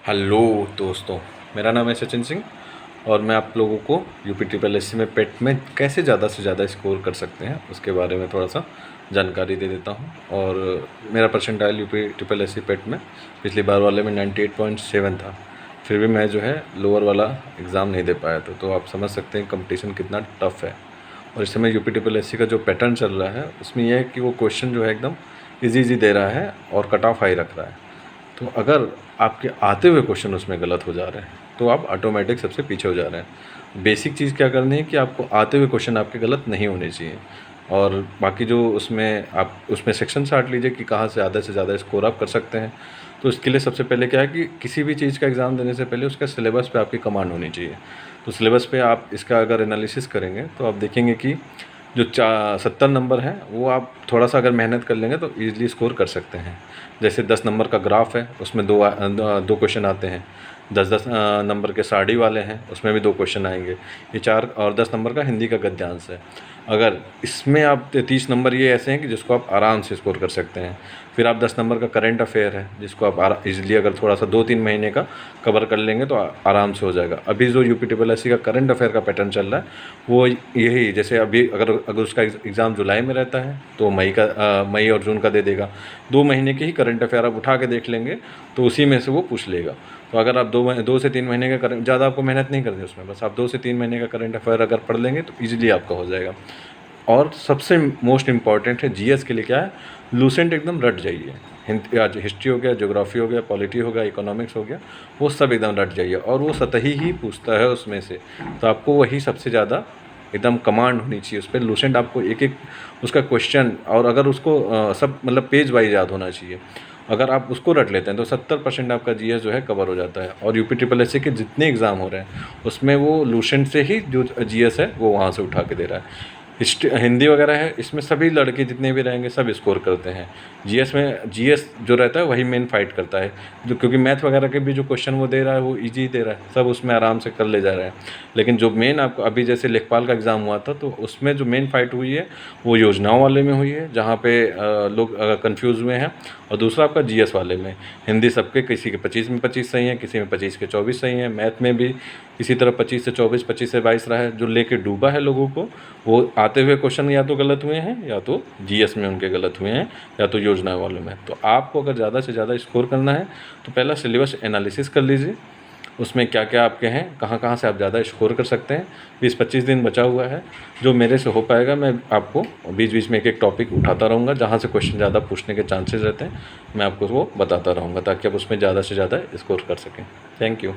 Hello दोस्तों, मेरा नाम है सचिन सिंह और मैं आप लोगों को यूपी ट्रिपल एस सी में पेट में कैसे ज़्यादा से ज़्यादा स्कोर कर सकते हैं उसके बारे में थोड़ा सा जानकारी दे देता हूं। और मेरा percentile UP triple S C PET में पिछली बार वाले में 98.7 था। फिर भी मैं जो है लोअर वाला एग्ज़ाम नहीं दे पाया था। तो आप समझ सकते हैं कंपटीशन कितना टफ़ है। और इस समय यूपी ट्रिपल एस सी का जो पैटर्न चल रहा है उसमें यह है कि वो क्वेश्चन जो है एकदम ईजी दे रहा है और कट ऑफ हाई रख रहा है। तो अगर आपके आते हुए क्वेश्चन उसमें गलत हो जा रहे हैं तो आप ऑटोमेटिक सबसे पीछे हो जा रहे हैं। बेसिक चीज़ क्या करनी है कि आपको आते हुए क्वेश्चन आपके गलत नहीं होने चाहिए। और बाकी जो उसमें आप उसमें सेक्शन चार्ट लीजिए कि कहाँ से ज़्यादा स्कोर आप कर सकते हैं। तो इसके लिए सबसे पहले क्या है कि किसी भी चीज़ का एग्ज़ाम देने से पहले उसका सिलेबस पे आपकी कमांड होनी चाहिए। तो सिलेबस पे आप इसका अगर एनालिसिस करेंगे तो आप देखेंगे कि जो 70 नंबर हैं वो आप थोड़ा सा अगर मेहनत कर लेंगे तो ईज़िली स्कोर कर सकते हैं। जैसे 10 नंबर का ग्राफ है उसमें दो क्वेश्चन आते हैं। 10 नंबर के साड़ी वाले हैं उसमें भी 2 क्वेश्चन आएंगे। ये 4 और 10 नंबर का हिंदी का गद्यांश है। अगर इसमें आप 30 नंबर ये ऐसे हैं कि जिसको आप आराम से स्कोर कर सकते हैं। फिर आप 10 नंबर का करंट अफेयर है जिसको आप ईज़िली अगर थोड़ा सा 2-3 महीने का कवर कर लेंगे तो आराम से हो जाएगा। अभी जो यूपी ट्रिपल एस सी का करंट अफेयर का पैटर्न चल रहा है वो यही, जैसे अभी अगर उसका एग्ज़ाम जुलाई में रहता है तो मई और जून का दे देगा। 2 महीने के ही करंट अफेयर आप उठा के देख लेंगे तो उसी में से वो पूछ लेगा। तो अगर आप 2 से 3 महीने का करंट, ज़्यादा आपको मेहनत नहीं करनी उसमें, बस आप 2 से 3 महीने का करंट अफेयर अगर पढ़ लेंगे तो ईज़िली आपका हो जाएगा। और सबसे मोस्ट इम्पॉर्टेंट है जीएस के लिए क्या है, लूसेंट एकदम रट जाइए। हिस्ट्री हो गया, ज्योग्राफी हो गया, पॉलिटी हो गया, इकोनॉमिक्स हो गया, वो सब एकदम रट जाइए। और वो सतही ही पूछता है उसमें से, तो आपको वही सबसे ज़्यादा एकदम कमांड होनी चाहिए उस पर। लूसेंट आपको एक एक उसका क्वेश्चन, और अगर उसको सब मतलब पेज वाइज याद होना चाहिए। अगर आप उसको रट लेते हैं तो 70% आपका जीएस जो है कवर हो जाता है। और यूपी ट्रिपल एस सी के जितने एग्ज़ाम हो रहे हैं उसमें वो लूसेंट से ही जो जीएस है वो वहाँ से उठा के दे रहा है। हिंदी वगैरह है इसमें सभी लड़के जितने भी रहेंगे सब स्कोर करते हैं। जीएस में जीएस जो रहता है वही मेन फाइट करता है, जो क्योंकि मैथ वगैरह के भी जो क्वेश्चन वो दे रहा है वो इजी दे रहा है, सब उसमें आराम से कर ले जा रहे हैं। लेकिन जो मेन आपको अभी जैसे लेखपाल का एग्ज़ाम हुआ था तो उसमें जो मेन फाइट हुई है वो योजनाओं वाले में हुई है, जहाँ पे लोग कन्फ्यूज़ हुए हैं। और दूसरा आपका जीएस वाले में, हिंदी सबके किसी के 25 में 25 सही हैं, किसी में 25 के 24 सही हैं। मैथ में भी इसी तरह 25 से 24, 25 से 22 रहा है। जो लेके डूबा है लोगों को, वो आते हुए क्वेश्चन या तो गलत हुए हैं या तो जीएस में उनके गलत हुए हैं या तो योजना वालों में। तो आपको अगर ज़्यादा से ज़्यादा स्कोर करना है तो पहला सिलेबस एनालिसिस कर लीजिए, उसमें क्या क्या आपके हैं, कहाँ कहाँ से आप ज़्यादा स्कोर कर सकते हैं। 20-25 दिन बचा हुआ है, जो मेरे से हो पाएगा मैं आपको बीच बीच में एक एक टॉपिक उठाता रहूँगा, जहाँ से क्वेश्चन ज़्यादा पूछने के चांसेस रहते हैं मैं आपको वो बताता रहूँगा, ताकि आप उसमें ज़्यादा से ज़्यादा स्कोर कर सकें। Thank you.